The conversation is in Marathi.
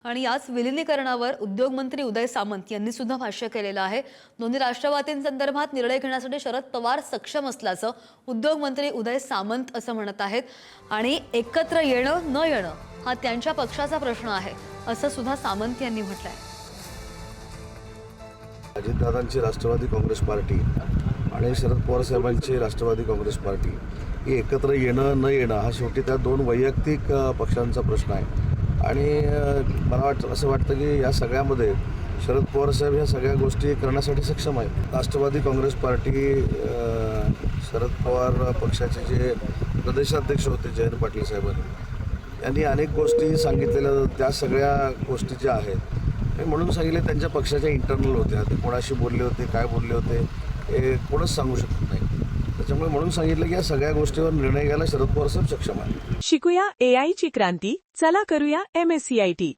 आणि याच विलीनीकरणावर उद्योगमंत्री उदय सामंत यांनी सुद्धा भाष्य केलेलं आहे। दोन्ही राष्ट्रवादींसंदर्भात निर्णय घेण्यासाठी शरद पवार सक्षम असल्याचं उद्योगमंत्री उदय सामंत असं म्हणत आहेत आणि एकत्र येणं न येणं हा त्यांच्या पक्षाचा प्रश्न आहे असं सुद्धा सामंत यांनी म्हटलंय। अजितदादांची राष्ट्रवादी काँग्रेस पार्टी आणि शरद पवार साहेबांची राष्ट्रवादी काँग्रेस पार्टी ही एकत्र येणं न येणं हा शेवटी त्या दोन वैयक्तिक पक्षांचा प्रश्न आहे आणि मला असं वाटतं की या सगळ्यामध्ये शरद पवार साहेब ह्या सगळ्या गोष्टी करण्यासाठी सक्षम आहेत। राष्ट्रवादी काँग्रेस पार्टी शरद पवार पक्षाचे जे प्रदेशाध्यक्ष होते जयंत पाटील साहेबांनी यांनी अनेक गोष्टी सांगितलेल्या, त्या सगळ्या गोष्टी ज्या आहेत म्हणून सांगितले त्यांच्या पक्षाच्या इंटरनल होत्या, ते कोणाशी बोलले होते, काय बोलले होते हे कोणच सांगू शकत नाही। त्याच्यामुळे म्हणून सांगितलं की या सगळ्या गोष्टीवर निर्णय घ्यायला शरद पवार साहेब सक्षम आहेत। शिकूया AI ची क्रांती, चला करूया MSCIT।